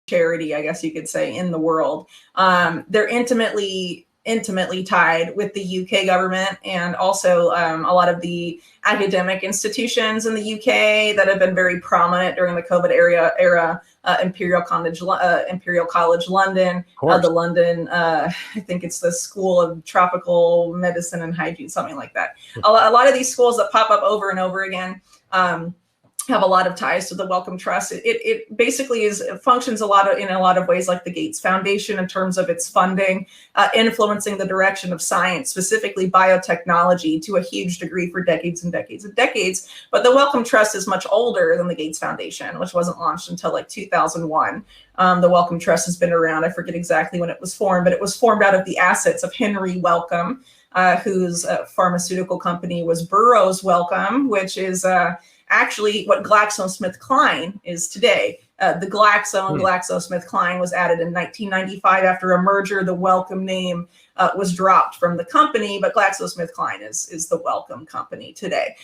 charity, I guess you could say, in the world. They're intimately tied with the UK government, and also a lot of the academic institutions in the UK that have been very prominent during the COVID era. Imperial College London, the London, I think it's the School of Tropical Medicine and Hygiene, something like that. A lot of these schools that pop up over and over again have a lot of ties to the Wellcome Trust. It basically functions in a lot of ways like the Gates Foundation in terms of its funding, influencing the direction of science, specifically biotechnology, to a huge degree for decades and decades and decades. But the Wellcome Trust is much older than the Gates Foundation, which wasn't launched until like 2001. The Wellcome Trust has been around. I forget exactly when it was formed, but it was formed out of the assets of Henry Wellcome, whose pharmaceutical company was Burroughs Wellcome, which is actually what GlaxoSmithKline is today. The Glaxo and GlaxoSmithKline was added in 1995 after a merger. The Wellcome name was dropped from the company, but GlaxoSmithKline is the Wellcome company today.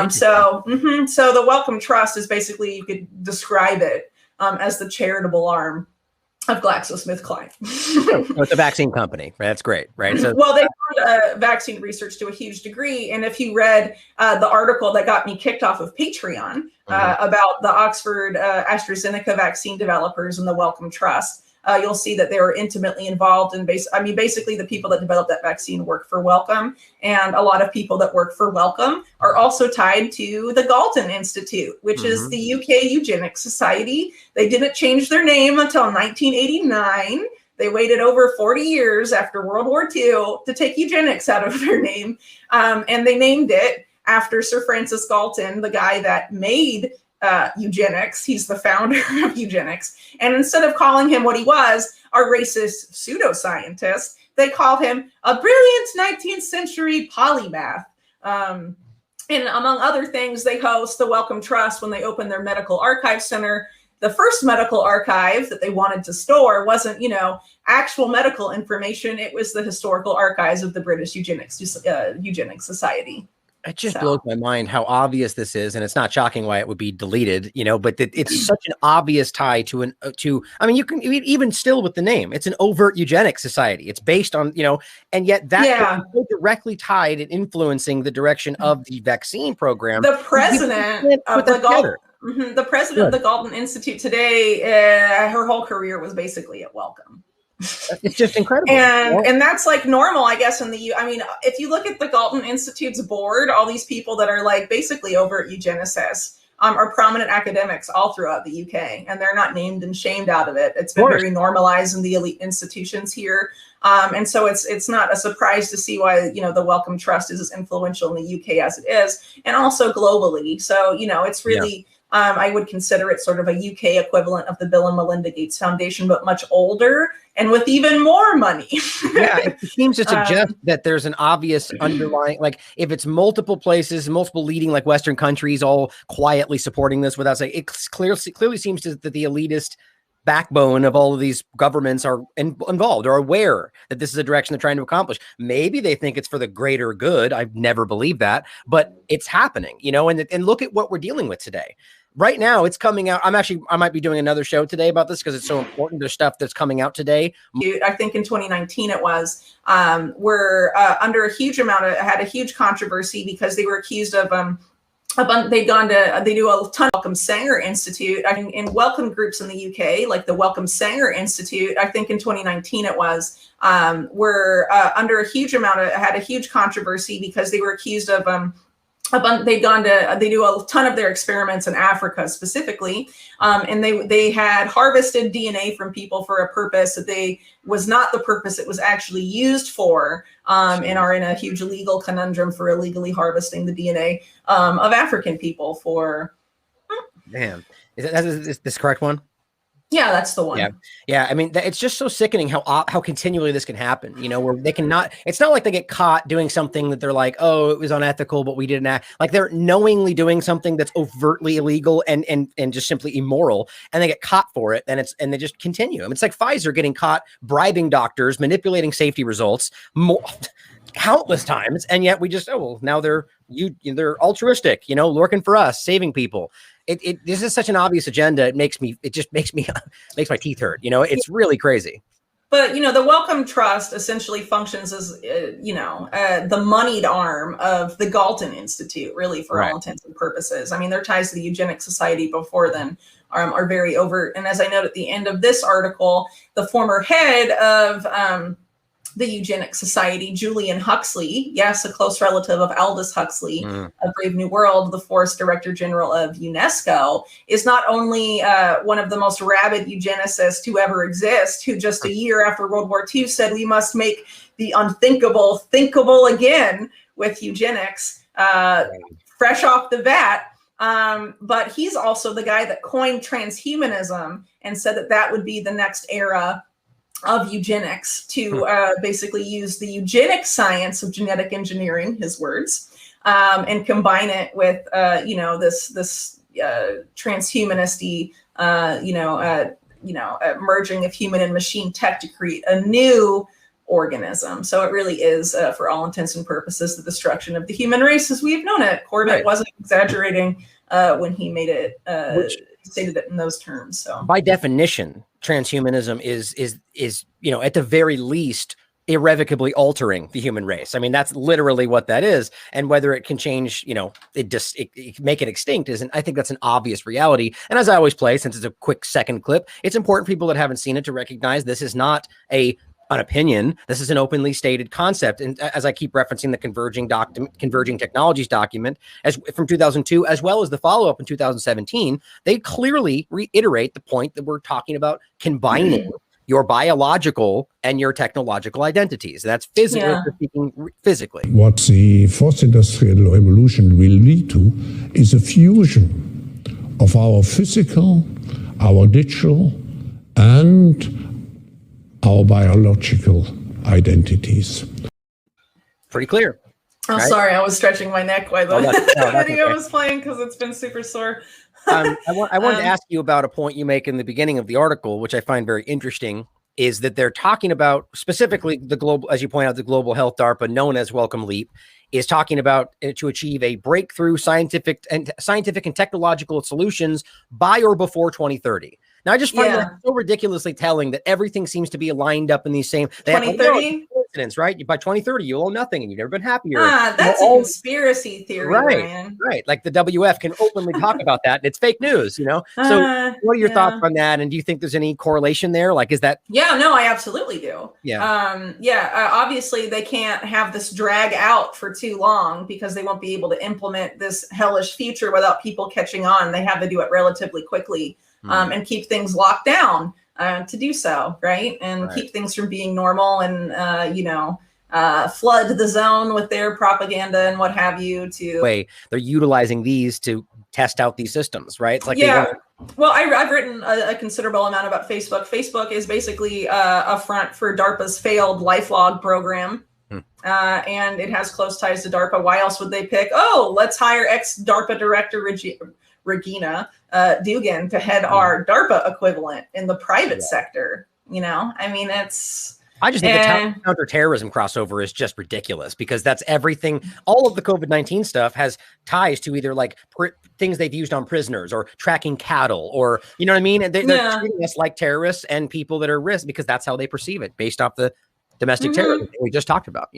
So the Wellcome Trust is basically, you could describe it as the charitable arm of GlaxoSmithKline. So it's a vaccine company, right? That's great, right? So, well, they fund vaccine research to a huge degree. And if you read the article that got me kicked off of Patreon about the Oxford AstraZeneca vaccine developers and the Wellcome Trust, you'll see that they were intimately involved in basically the people that developed that vaccine work for Wellcome, and a lot of people that work for Wellcome are also tied to the Galton Institute, which is the UK Eugenics Society. They didn't change their name until 1989. They waited over 40 years after World War II to take eugenics out of their name, and they named it after Sir Francis Galton, the guy that made eugenics. He's the founder of eugenics. And instead of calling him what he was, a racist pseudoscientist, they called him a brilliant 19th century polymath. And among other things, they host the Wellcome Trust when they open their medical archive center. The first medical archive that they wanted to store wasn't, actual medical information. It was the historical archives of the British Eugenics Society. It just blows my mind how obvious this is, and it's not shocking why it would be deleted, but it's such an obvious tie to you can even still with the name, it's an overt eugenics society. It's based on, and yet that is so directly tied and influencing the direction of the vaccine program. The president of the Galton, the president of the Galton Institute today, her whole career was basically at Wellcome. It's just incredible. And that's like normal, I guess, if you look at the Galton Institute's board, all these people that are like basically overt eugenicists are prominent academics all throughout the UK, and they're not named and shamed out of it. It's been very normalized in the elite institutions here. And so it's not a surprise to see why, the Wellcome Trust is as influential in the UK as it is, and also globally. So, it's really... I would consider it sort of a UK equivalent of the Bill and Melinda Gates Foundation, but much older and with even more money. It seems to suggest that there's an obvious underlying, like if it's multiple places, multiple leading like Western countries all quietly supporting this without saying, it clearly seems that the elitist backbone of all of these governments are involved or aware that this is a direction they're trying to accomplish. Maybe they think it's for the greater good. I've never believed that, but it's happening, and look at what we're dealing with today. Right now, it's coming out. I might be doing another show today about this because it's so important. There's stuff that's coming out today. I think in 2019 it was, were under a huge had a huge controversy because they were accused of, they do a ton of Wellcome Sanger Institute. I mean, in Wellcome groups in the UK, like the Wellcome Sanger Institute, I think in 2019 it was, were under a huge had a huge controversy because they were accused of, they do a ton of their experiments in Africa specifically, and they had harvested DNA from people for a purpose that was not the purpose it was actually used for, and are in a huge legal conundrum for illegally harvesting the DNA of African people for. Damn, is this correct one? Yeah, that's the one. Yeah. I mean, it's just so sickening how continually this can happen. Where they cannot. It's not like they get caught doing something that they're like, oh, it was unethical, but we didn't act. Like they're knowingly doing something that's overtly illegal and just simply immoral, and they get caught for it, and they just continue. I mean, it's like Pfizer getting caught bribing doctors, manipulating safety results countless times, and yet we just now they're altruistic, working for us, saving people. this is such an obvious agenda. It just makes makes my teeth hurt. You know, it's really crazy. But, you know, the Wellcome Trust essentially functions as, the moneyed arm of the Galton Institute, really, for all intents and purposes. I mean, their ties to the Eugenics Society before then are very overt. And as I note at the end of this article, the former head of the Eugenics Society, Julian Huxley, yes, a close relative of Aldous Huxley, of Brave New World, the forest director general of UNESCO, is not only one of the most rabid eugenicists who ever exist, who just a year after World War II said we must make the unthinkable thinkable again with eugenics, fresh off the bat. But he's also the guy that coined transhumanism and said that that would be the next era of eugenics, to basically use the eugenic science of genetic engineering, his words, and combine it with this transhumanisty merging of human and machine tech to create a new organism. So it really is, for all intents and purposes, the destruction of the human race as we've known it. Corbett wasn't exaggerating when he made it, stated it in those terms. So by definition, transhumanism is at the very least irrevocably altering the human race. I mean, that's literally what that is. And whether it can change, it make it extinct isn't. I think that's an obvious reality. And as I always play, since it's a quick second clip, it's important for people that haven't seen it to recognize this is not an opinion. This is an openly stated concept. And as I keep referencing the Converging Technologies document from 2002, as well as the follow-up in 2017, they clearly reiterate the point that we're talking about combining your biological and your technological identities. That's physically. What the fourth industrial revolution will lead to is a fusion of our physical, our digital, and our biological identities. Pretty clear. Oh, right? Sorry, I was stretching my neck while the video was playing because it's been super sore. I wanted to ask you about a point you make in the beginning of the article, which I find very interesting, is that they're talking about specifically the global, as you point out, the global health DARPA, known as Welcome Leap, is talking about to achieve a breakthrough scientific and technological solutions by or before 2030. Now, I just find that so ridiculously telling that everything seems to be lined up in these same 2030 coincidence, right? By 2030, you'll own nothing and you've never been happier. That's a conspiracy theory, Ryan. Right. Like the WF can openly talk about that, and it's fake news, So what are your thoughts on that? And do you think there's any correlation there? Like, is that? Yeah, no, I absolutely do. Yeah. Obviously they can't have this drag out for too long because they won't be able to implement this hellish future without people catching on. They have to do it relatively quickly. And keep things locked down to do so, right? And keep things from being normal and, flood the zone with their propaganda and what have you. They're utilizing these to test out these systems, right? It's like Well, I've written a considerable amount about Facebook. Facebook is basically a front for DARPA's failed LifeLog program. And it has close ties to DARPA. Why else would they pick? Oh, let's hire ex-DARPA director Regina Dugan to head our DARPA equivalent in the private sector. I mean, I just think the counterterrorism crossover is just ridiculous because that's everything. All of the COVID-19 stuff has ties to either like things they've used on prisoners or tracking cattle or, you know what I mean? And they're treating us like terrorists and people that are risk because that's how they perceive it based off the domestic terrorism we just talked about,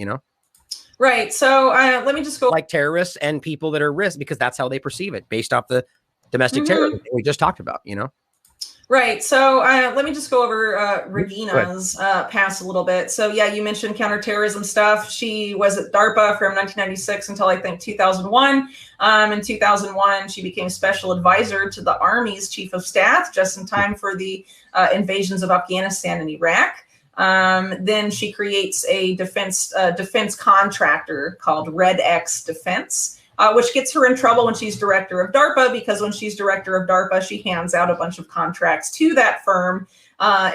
Right. So let me just go like terrorists and people that are risk because that's how they perceive it based off the domestic terrorism we just talked about, Right. So let me just go over Regina's past a little bit. So, you mentioned counterterrorism stuff. She was at DARPA from 1996 until I think 2001. In 2001, she became special advisor to the Army's chief of staff just in time for the invasions of Afghanistan and Iraq. Then she creates a defense contractor called Red X Defense. Which gets her in trouble when she's director of DARPA, because when she's director of DARPA, she hands out a bunch of contracts to that firm,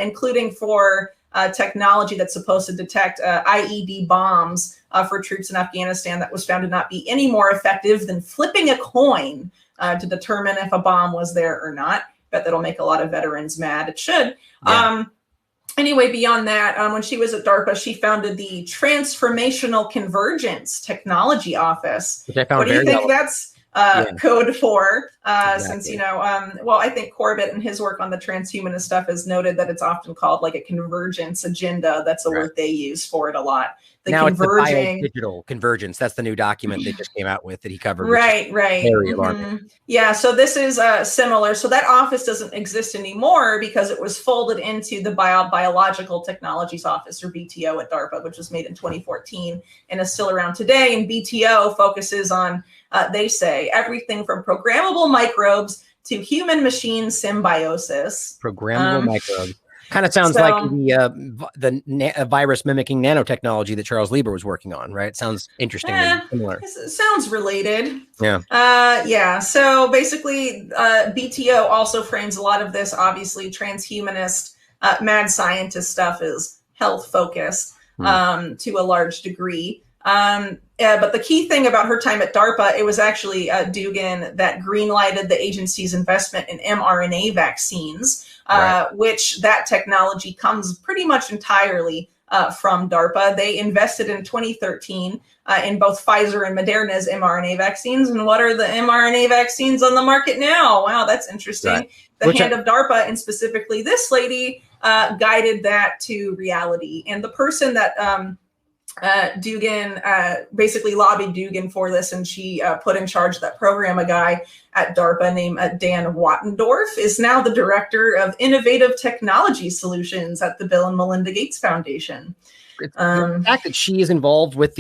including for technology that's supposed to detect IED bombs for troops in Afghanistan that was found to not be any more effective than flipping a coin to determine if a bomb was there or not. Bet that'll make a lot of veterans mad. It should. Yeah. Anyway, beyond that, when she was at DARPA, she founded the Transformational Convergence Technology Office. Which I found what do you think that's? code for, Exactly. since, well, I think Corbett and his work on the transhumanist stuff has noted that it's often called like a convergence agenda. That's the word they use for it a lot. Now converging. It's the digital convergence. That's the new document they just came out with that he covered. Right. Very alarming. Yeah. So this is similar. So that office doesn't exist anymore because it was folded into the Biological Technologies Office, or BTO, at DARPA, which was made in 2014 and is still around today. And BTO focuses on, they say, everything from programmable microbes to human-machine symbiosis. Programmable microbes. Kind of sounds like the virus mimicking nanotechnology that Charles Lieber was working on, right? It sounds interesting and similar. It sounds related. Yeah. So basically, BTO also frames a lot of this. Obviously, transhumanist, mad scientist stuff is health focused to a large degree. But the key thing about her time at DARPA, it was actually Dugan that greenlighted the agency's investment in mRNA vaccines, which that technology comes pretty much entirely from DARPA. They invested in 2013 in both Pfizer and Moderna's mRNA vaccines. And what are the mRNA vaccines on the market now? Wow, that's interesting. Right. The hand of DARPA, and specifically this lady, guided that to reality. And the person that Dugan basically lobbied Dugan for this, and she put in charge of that program a guy at DARPA named Dan Wattendorf, is now the director of innovative technology solutions at the Bill and Melinda Gates Foundation. The fact that she is involved with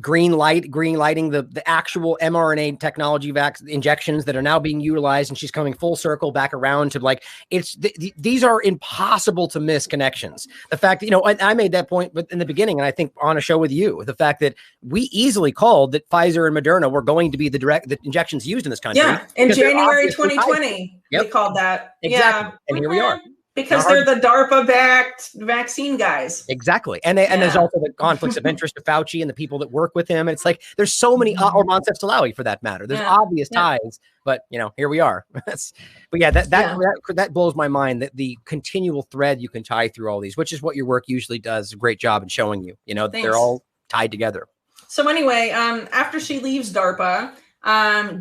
greenlighting the actual mRNA technology injections that are now being utilized, and she's coming full circle back around to like, these are impossible to miss connections. The fact that, I made that point in the beginning, and I think on a show with you, the fact that we easily called that Pfizer and Moderna were going to be the injections used in this country. Yeah, in January 2020, we called that. Exactly. Yeah. And here we are. Because they're the DARPA-backed vaccine guys. Exactly. And there's also the conflicts of interest of Fauci and the people that work with him. And it's like, there's so many, or Moncef Slaoui for that matter. There's obvious ties, but here we are. That blows my mind, that the continual thread you can tie through all these, which is what your work usually does a great job in showing you, that they're all tied together. So anyway, after she leaves DARPA,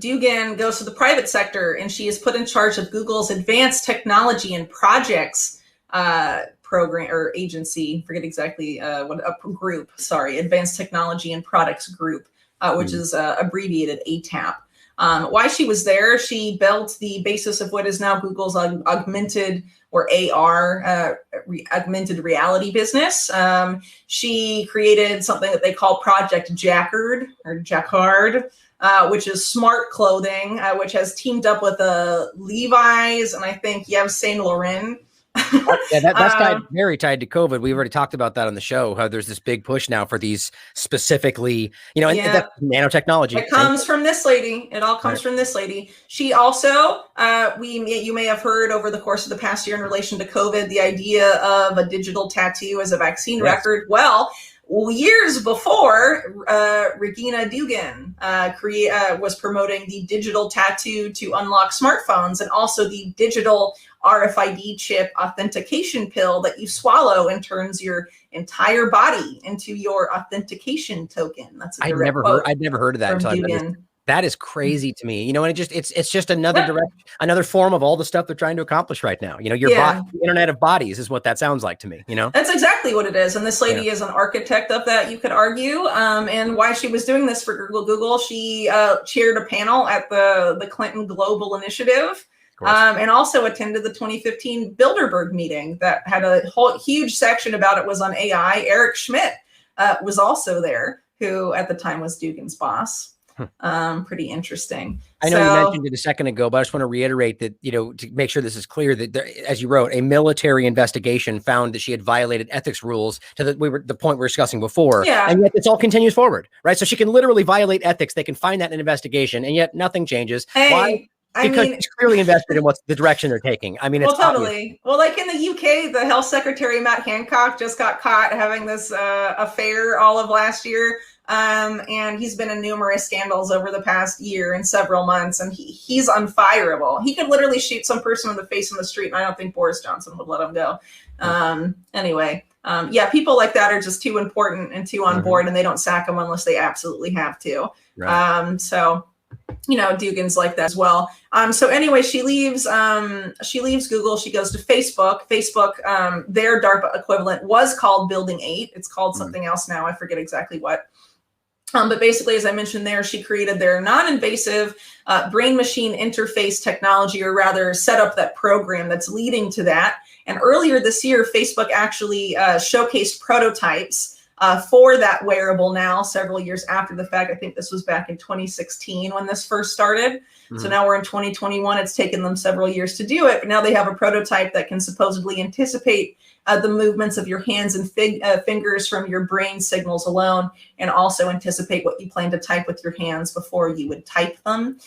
Dugan goes to the private sector, and she is put in charge of Google's Advanced Technology and Projects program or agency. Forget exactly group. Sorry, Advanced Technology and Products Group, which is abbreviated ATAP. Why she was there? She built the basis of what is now Google's augmented or AR augmented reality business. She created something that they call Project Jacquard, which is smart clothing, which has teamed up with Levi's and I think Yves Saint Laurent. That's very tied to COVID. We already talked about that on the show, how there's this big push now for these specifically, and that's nanotechnology. It comes from this lady. It all comes from this lady. She also, you may have heard over the course of the past year in relation to COVID, the idea of a digital tattoo as a vaccine record. Well, years before, Regina Dugan was promoting the digital tattoo to unlock smartphones, and also the digital RFID chip authentication pill that you swallow and turns your entire body into your authentication token. That's I'd never heard of that until I read this. That is crazy to me, and it's just another form of all the stuff they're trying to accomplish right now. The Internet of Bodies is what that sounds like to me. That's exactly what it is. And this lady is an architect of that, you could argue. And why she was doing this for Google, she chaired a panel at the Clinton Global Initiative, and also attended the 2015 Bilderberg meeting that had a whole huge section about it was on AI. Eric Schmidt was also there, who at the time was Dugan's boss. Pretty interesting. I know you mentioned it a second ago, but I just want to reiterate that, to make sure this is clear, that there, as you wrote, a military investigation found that she had violated ethics rules to the point we were discussing before. Yeah. And yet this all continues forward, right? So she can literally violate ethics. They can find that in an investigation, and yet nothing changes. Hey, why? Because she's clearly invested in what's the direction they're taking. I mean, it's totally obvious. Well, like in the UK, the health secretary, Matt Hancock, just got caught having this affair all of last year. And he's been in numerous scandals over the past year and several months, and he's unfireable. He could literally shoot some person in the face in the street, and I don't think Boris Johnson would let him go. People like that are just too important and too on board, and they don't sack them unless they absolutely have to. Right. Dugans like that as well. So anyway, she leaves Google. She goes to Facebook. Facebook, their DARPA equivalent was called Building 8. It's called something else now. I forget exactly what. But basically, as I mentioned there, she created their non-invasive brain-machine interface technology, or rather set up that program that's leading to that. And earlier this year, Facebook actually showcased prototypes for that wearable now, several years after the fact. I think this was back in 2016 when this first started. So now we're in 2021. It's taken them several years to do it, but now they have a prototype that can supposedly anticipate the movements of your hands and fingers from your brain signals alone, and also anticipate what you plan to type with your hands before you would type them.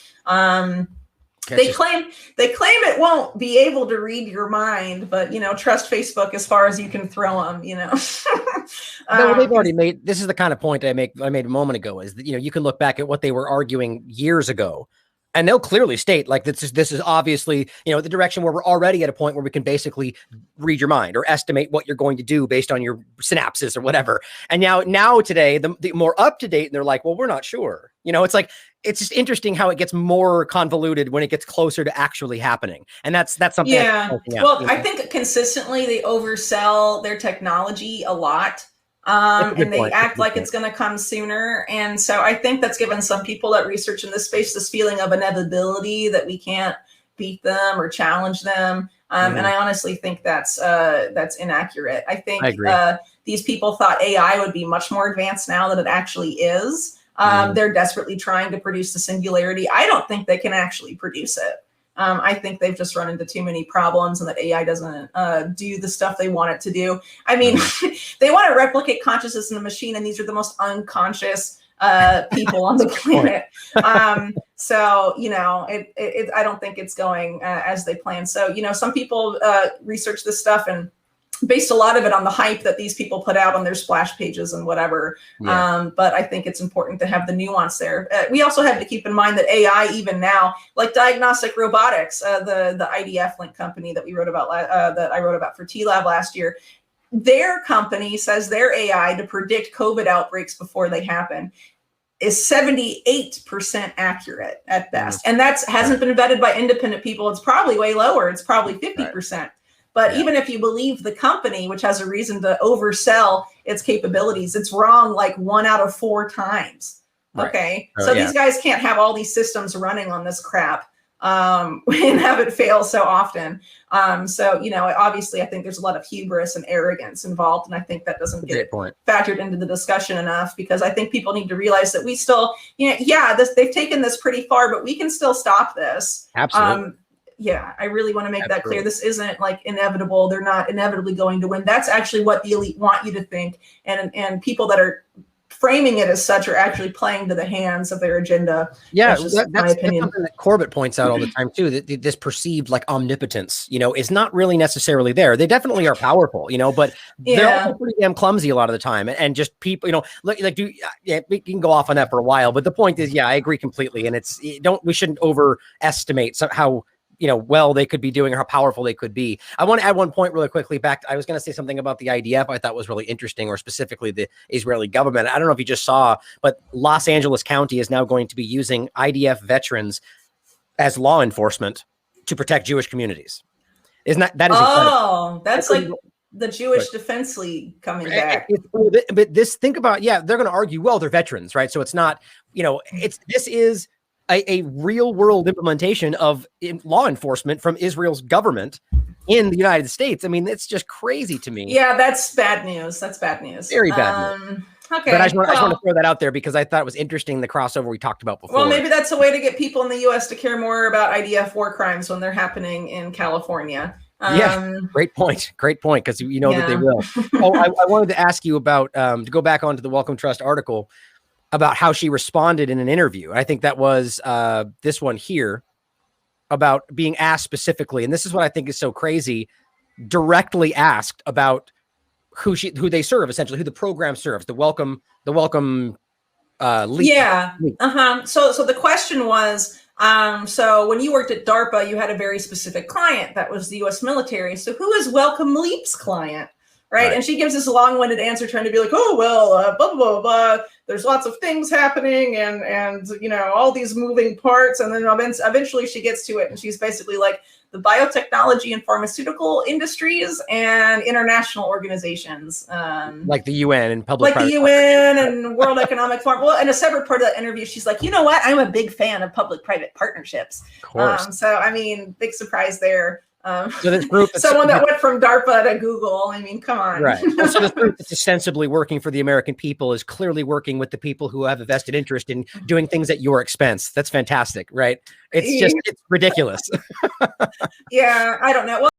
They claim it won't be able to read your mind, but trust Facebook as far as you can throw them. No, they've already made. This is the kind of point I made a moment ago. Is that you can look back at what they were arguing years ago, and they'll clearly state like this is obviously the direction where we're already at a point where we can basically read your mind or estimate what you're going to do based on your synapses or whatever. And now today, the more up to date, they're like, well, we're not sure. It's like, it's just interesting how it gets more convoluted when it gets closer to actually happening. And that's something. Yeah. Well, I think consistently they oversell their technology a lot. And they act like it's going to come sooner. And so I think that's given some people that research in this space this feeling of inevitability, that we can't beat them or challenge them. And I honestly think that's inaccurate. I think these people thought AI would be much more advanced now than it actually is. They're desperately trying to produce the singularity. I don't think they can actually produce it. I think they've just run into too many problems, and that AI doesn't do the stuff they want it to do. I mean, they want to replicate consciousness in the machine, and these are the most unconscious people on the planet. So, I don't think it's going as they plan. So, some people research this stuff and based a lot of it on the hype that these people put out on their splash pages and whatever. Yeah. But I think it's important to have the nuance there. We also have to keep in mind that AI, even now, like diagnostic robotics, the IDF Link company that we wrote about, that I wrote about for TLab last year, their company says their AI to predict COVID outbreaks before they happen is 78% accurate at best. And that hasn't been vetted by independent people. It's probably way lower. It's probably 50%. Right. But even if you believe the company, which has a reason to oversell its capabilities, it's wrong like 1 out of 4 times. Right. Okay. So these guys can't have all these systems running on this crap and have it fail so often. So, obviously I think there's a lot of hubris and arrogance involved. And I think that doesn't get factored into the discussion enough, because I think people need to realize that we still, they've taken this pretty far, but we can still stop this. Absolutely. Yeah, I really want to make that clear. This isn't like inevitable. They're not inevitably going to win. That's actually what the elite want you to think. And people that are framing it as such are actually playing to the hands of their agenda. Yeah, that's my opinion. That's something that Corbett points out all the time too, that this perceived like omnipotence, is not really necessarily there. They definitely are powerful, but they're also pretty damn clumsy a lot of the time. And just people, we can go off on that for a while. But the point is, I agree completely. And we shouldn't overestimate how well they could be doing or how powerful they could be. I want to add one point really quickly back. I was going to say something about the IDF I thought was really interesting, or specifically the Israeli government. I don't know if you just saw, but Los Angeles County is now going to be using IDF veterans as law enforcement to protect Jewish communities. Isn't that is incredible. That's like the Jewish Defense League coming back. But think about, they're going to argue, well, they're veterans, right? So it's not, this is a real world implementation of law enforcement from Israel's government in the United States. I mean, it's just crazy to me. Yeah, that's bad news. That's bad news. Very bad news. Okay. But I just want to throw that out there because I thought it was interesting, the crossover we talked about before. Well, maybe that's a way to get people in the U.S. to care more about IDF war crimes when they're happening in California. Great point. Great point, because that they will. I wanted to ask you about, to go back onto the Welcome Trust article, about how she responded in an interview. I think that was this one here, about being asked specifically, and this is what I think is so crazy, directly asked about who they serve, essentially, who the program serves, the welcome lead. Yeah. So the question was, so when you worked at DARPA, you had a very specific client that was the U.S. military. So who is Welcome Leap's client? Right. And she gives this long-winded answer trying to be like, oh, well, blah, blah, blah, blah. There's lots of things happening and, you know, all these moving parts. And then eventually she gets to it. And she's basically like the biotechnology and pharmaceutical industries and international organizations. Like the UN and public. Like the UN and World Economic Forum. Well, in a separate part of that interview, she's like, you know what? I'm a big fan of public-private partnerships. Of course. So, I mean, big surprise there. So this group, someone that went from DARPA to Google. I mean, come on. Right. So this group that's ostensibly working for the American people is clearly working with the people who have a vested interest in doing things at your expense. That's fantastic, right? It's ridiculous. Yeah, I don't know. Well,